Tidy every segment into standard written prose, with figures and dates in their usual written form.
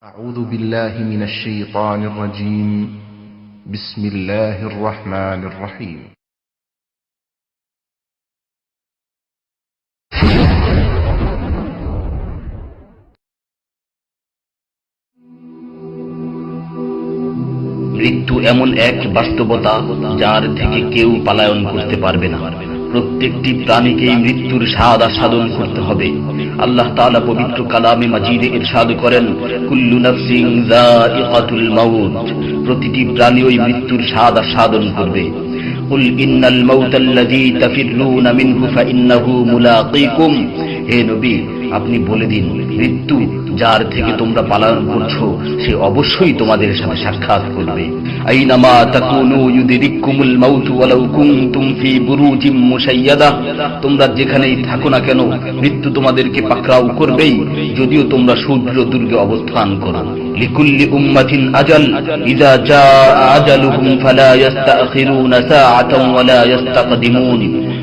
أعوذ بالله من الشيطان الرجيم بسم الله الرحمن الرحيم মৃত্যু এমন এক বাস্তবতা যার থেকে কেউ পলায়ন করতে পারবে না। প্রত্যেকটি প্রাণীকেই মৃত্যুর স্বাদ আস্বাদন করতে হবে। আল্লাহ তাআলা পবিত্র কালামে মাজিদে ইরশাদ করেন, কুল্লু নাফসিন যায়িকাতুল মাউত, প্রতিটি প্রাণী ওই মৃত্যুর স্বাদ আস্বাদন করবে। কুল ইন্নাল মাউতাল্লাযী তাফিররুনা মিনহু ফাইন্নাহু মুলাকীকুম, হে নবী আপনি বলে দিন, মৃত্যু যার থেকে তোমরা পলায়ন করছো সে অবশ্যই তোমাদের সাথে সাক্ষাৎ করবে। আইনামা তাকুনু ইউদরিকুমুল মাউতু ওয়ালাউ কুনতুম ফি বুরুজিম মুশাইয়াদা, তোমরা যেখানেই থাকো না কেন মৃত্যু তোমাদেরকে পাকড়াও করবেই, যদিও তোমরা সুদৃঢ় দুর্গে অবস্থান করো। লিকুল্লি উম্মাতিন আজাল, ইযা জাআ আজালুহুম ফালা ইস্তাখিরুনা সাআতান ওয়ালা ইস্তাকদিমুন,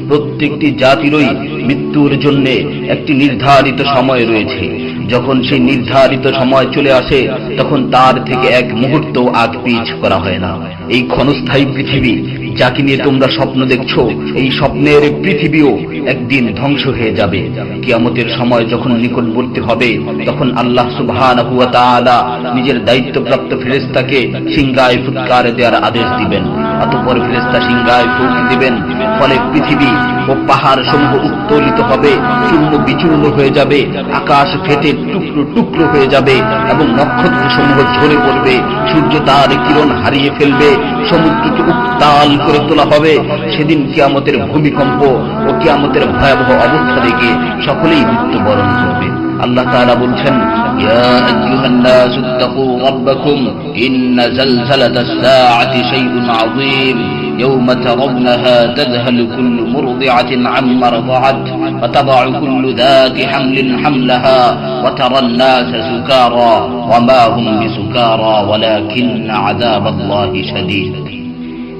প্রত্যেকটি জাতিরই মৃত্যুর জন্য একটি নির্ধারিত সময় রয়েছে। যখন সেই নির্ধারিত সময় চলে আসে তখন তার থেকে এক মুহূর্ত আগ পিছ করা হয় না। এই ক্ষণস্থায়ী পৃথিবী যাকে নিয়ে তোমরা স্বপ্ন দেখছো, এই স্বপ্নের পৃথিবীও একদিন ধ্বংস হয়ে যাবে। কিয়ামতের সময় যখন নিকটবর্তী হবে তখন আল্লাহ সুবহানাহু ওয়া তাআলা নিজের দায়িত্বপ্রাপ্ত ফেরেশতাকে সিংহায় ফুৎকার দেওয়ার আদেশ দিবেন। অতঃপর ফেরেশতা সিংহায় ফুঁক দিবেন, ফলে পৃথিবী ও পাহাড় সমূহ উত্তোলিত হবে, চূর্ণ বিচূর্ণ হয়ে যাবে, আকাশ ফেটে টুকরো টুকরো হয়ে যাবে এবং নক্ষত্র সমূহ ঝরে পড়বে, সূর্য তার কিরণ হারিয়ে ফেলবে, সমুদ্রকে উত্তাল করে তোলা হবে। সেদিন কিয়ামতের ভূমিকম্প ও কিয়ামতের ভয়াবহ অবস্থা দেখে সকলেই মৃত্যুবরণ করবে। আল্লাহ তাআলা বলছেন, ইয়া আইয়ুহান নাসু তাকু রাব্বাকুম ইন্না জালজালাতাস সাআতি শাইউন আযীম ইয়াওমা তারাউনাহা তাযহালু কুল্লু মুরদি'াতিন আম্মা রাদা'at ওয়া তাদ'উ কুল্লু যাতি হামলিন হামলাহা ওয়া তারান নাসা সুকারা ওয়া মা হুম বিসুকারা ওয়ালাকিন্না আযাবাল্লাহি শাদীদ।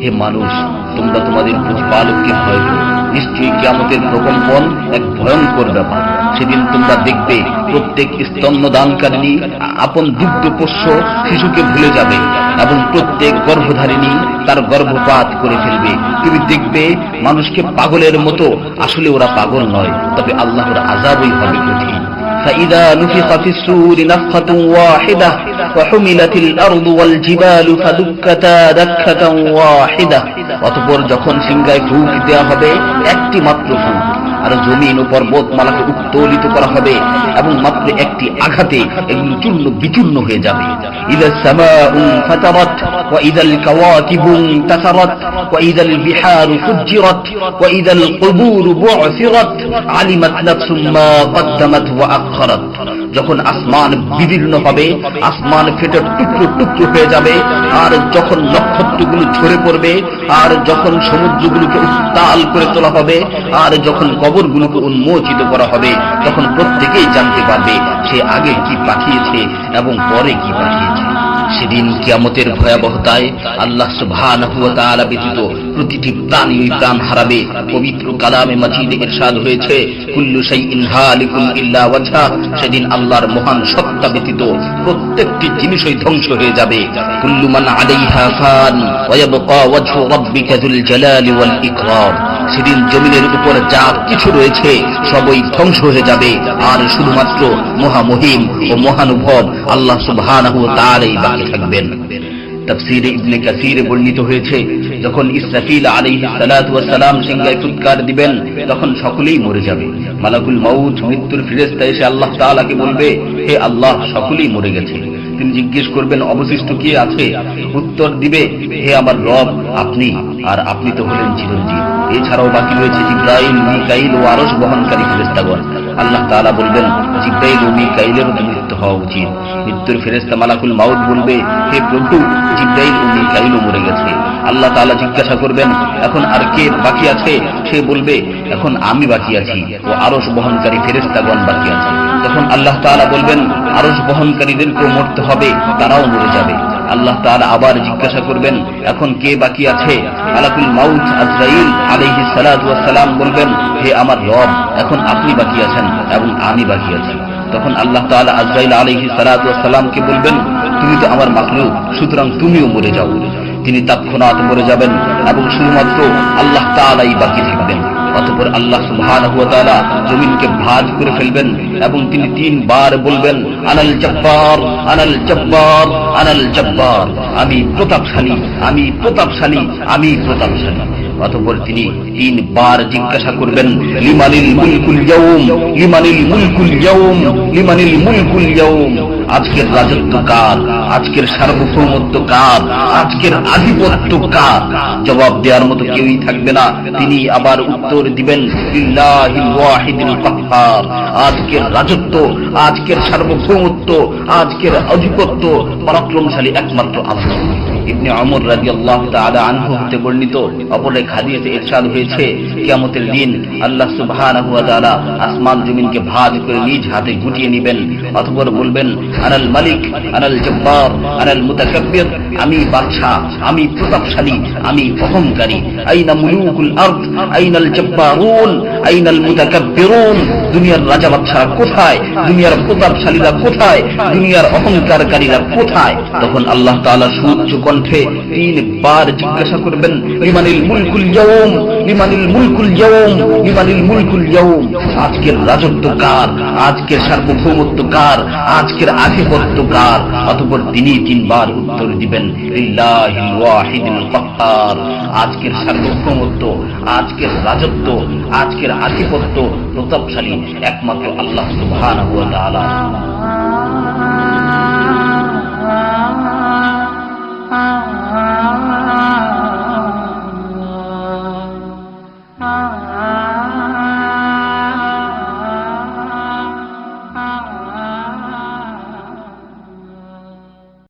হে মানুষ, তোমরা তোমাদের প্রতিপালককে ভয় করো, নিশ্চয়ই কিয়ামতের প্রকম্পন এক ভয়ঙ্কর ব্যাপার। সেদিন তোমরা দেখবে প্রত্যেক স্তন্যদানকারিণী আপন দুগ্ধপোষ্য শিশুকে ভুলে যাবে এবং প্রত্যেক গর্ভধারিণী তার গর্ভপাত করে ফেলবে। তুমি দেখবে মানুষকে পাগলের মতো, আসলে ওরা পাগল নয়, তবে আল্লাহর আযাবই হবে কঠিন। فإذا نفخ في الصور نفخة واحدة وحملت الأرض والجبال فدكتا دكة واحدة, অতঃপর যখন সিংহায় ফুঁক দেওয়া হবে একটি মাত্র ফুঁক, আর জমিন ও পর্বতমালাকে উত্তোলিত করা হবে এবং মাত্র একটি আঘাতে এগুলো চূর্ণ বিচূর্ণ হয়ে যাবে। ইযাস সামাউ ফাতারাত ওয়া ইযাল কাওয়াকিবু ইনতাসারাত ওয়া ইযাল বিহারু ফুজ্জিরাত ওয়া ইযাল কুবুরু বু'সিরাত আলিমাত নাফসুম মা কদ্দামাত ওয়া আখখারাত, যখন আসমান বিদীর্ণ হবে, আসমান ফেটে টুকরো টুকরো হয়ে যাবে, আর যখন নক্ষত্রগুলো ঝরে পড়বে, আর যখন সমুদ্রগুলোকে উত্তাল করে তোলা হবে, আর যখন কবরগুলোকে উন্মোচিত করা হবে, তখন প্রত্যেকেই জানতে পারবে সে আগে কি পাঠিয়েছে এবং পরে কি পাঠিয়েছে। সেদিন কিয়ামতের ভয়াবহতায় আল্লাহ সুবহানাহু ওয়া তাআলা ব্যতীত প্রতিটি প্রাণী প্রাণ হারাবে। পবিত্র কালামে মাজিদে ইরশাদ হয়েছে, কুল্লু শাইইন হালিকুন ইল্লা ওয়াজহা, সেদিন আল্লাহর মহান সত্তা ব্যতীত প্রত্যেকটি জিনিসই ধ্বংস হয়ে যাবে। কুল্লু মান আলাইহা ফান ওয়া ইয়াবকা ওয়াজহু রাব্বিকা যুল জালালি ওয়াল ইকরাম, সেদিন জমিনের উপর যা কিছু রয়েছে সবই ধ্বংস হয়ে যাবে, আর শুধুমাত্র মহামহিম ও মহানুভব আল্লাহ সুবহানাহু ওয়া তাআলাই বাকি থাকবেন। তাফসীরে ইবনে কাসীরে বর্ণিত হয়েছে, যখন ইসরাফিল আলাইহিস সালাতু ওয়াস সালাম সিংহায় ফুৎকার দিবেন তখন সকলেই মরে যাবে। মালাকুল মাউত মৃত্যুর ফেরেশতা এসে আল্লাহ তাআলাকে বলবে, হে আল্লাহ, সকলেই মরে গেছে। তিনি জিজ্ঞেস করবেন, অবশিষ্ট কে আছে? উত্তর দিবে, হে আমার রব, আপনি, আর আপনি তো হলেন চিরঞ্জীব। এছাড়াও বাকি রয়েছে জিবরাইল, মিকাইল ও আরশ বহনকারী ফেরেশতাগণ। আল্লাহ তাআলা বলবেন, জিবরাইল ও মিকাইলেরও মৃত্যু হওয়া উচিত। মৃত্যুর ফেরেশতা মালাকুল মাউত বলবে, হে প্রভু, জিবরাইল ও মিকাইলও মরে গেছে। আল্লাহ তাআলা জিজ্ঞাসা করবেন, এখন আর কে বাকি আছে? সে বলবে, এখন আমি বাকি আছি ও আরশ বহনকারী ফেরেশতাগণ বাকি আছে। তখন আল্লাহ তাআলা বলবেন, আরশ বহনকারীদেরকেও মরতে হবে, তারাও মরে যাবে। আল্লাহ তাআলা আবার জিজ্ঞাসা করবেন, এখন কে বাকি আছে? মালাকুল মাউত আজরাইল আলাইহিস সালাতু ওয়াস সালাম বলবেন, হে আমার রব, এখন আপনি বাকি আছেন এবং আমি বাকি আছি। তখন আল্লাহ তাআলা আজরাইল আলাইহিস সালাতু ওয়াস সালামকে বলবেন, তুমি তো আমার মাখলুক, সুতরাং তুমিও মরে যাও। তিনি তৎক্ষণাৎ মরে যাবেন এবং শুধুমাত্র আল্লাহ তাআলাই বাকি থাকবেন। অতঃপর আল্লাহ সুবহানাহু ওয়া তাআলা জমিনকে ভাঁজ করে ফেলবেন এবং তিনি 3 বার বলবেন, আনাল জব্বার, আনাল জব্বার, আনাল জব্বার, আমি প্রতাপশালী, আমি প্রতাপশালী, আমি প্রতাপশালী। অতঃপর তিনি 3 বার জিজ্ঞাসা করবেন, লিমানিল মুলকুল ইয়াউম, লিমানিল মুলকুল ইয়াউম, লিমানিল মুলকুল ইয়াউম, আজকের রাজত্ব কার, আজকের সার্বভৌমত্ব কার, আজকের আধিপত্য কার? জবাব দেওয়ার মতো কেউই থাকবে না। তিনি আবার উত্তর দিবেন, লিল্লাহিল ওয়াহিদুল কাহ্হার, আজকের রাজত্ব, আজকের সার্বভৌমত্ব, আজকের আধিপত্য, পরাক্রমশালী একমাত্র আল্লাহ। ইবনে ওমর রাদিয়াল্লাহু তাআলা আনহু হতে বর্ণিত অপর এক হাদিসে ইরশাদ হয়েছে, কিয়ামতের দিন আল্লাহ সুবহানাহু ওয়া তাআলা আসমান জমিনকে ভাঁজ করে নিজ হাতে গুটিয়ে নেবেন। অতঃপর বলবেন, আনাল মালিক, আনাল জব্বার, আনাল মুতাকাব্বির, আমি বাদশা, আমি প্রতাপশালী, আমি অহংকারী। আইনা মুলুকুল আরদ, আইনাল জব্বারুন, আইনাল মুতাকাব্বিরুন, দুনিয়ার রাজা বাদশারা কোথায়, দুনিয়ার প্রতাপশালীরা কোথায়, দুনিয়ার অহংকারকারীরা কোথায়? তখন আল্লাহ তাআলা সুউচ্চ কণ্ঠে 3 বার জিজ্ঞাসা করবেন, লিমানিল মুলকুল ইয়াউম, লিমানিল মুলকুল ইয়াউম, লিমানিল মুলকুল ইয়াউম, আজকের রাজত্ব কার, আজকের সার্বভৌমত্ব কার, আজকের আধিপত্য কার? অতঃপর তিনি 3 বার উত্তর দিবেন, লিল্লাহিল ওয়াহিদুল কাহ্হার, আজকের সার্বভৌমত্ব, আজকের রাজত্ব, আজকের আধিপত্য, প্রতাপশালী একমাত্র আল্লাহ সুবহানাহু ওয়া তাআলা।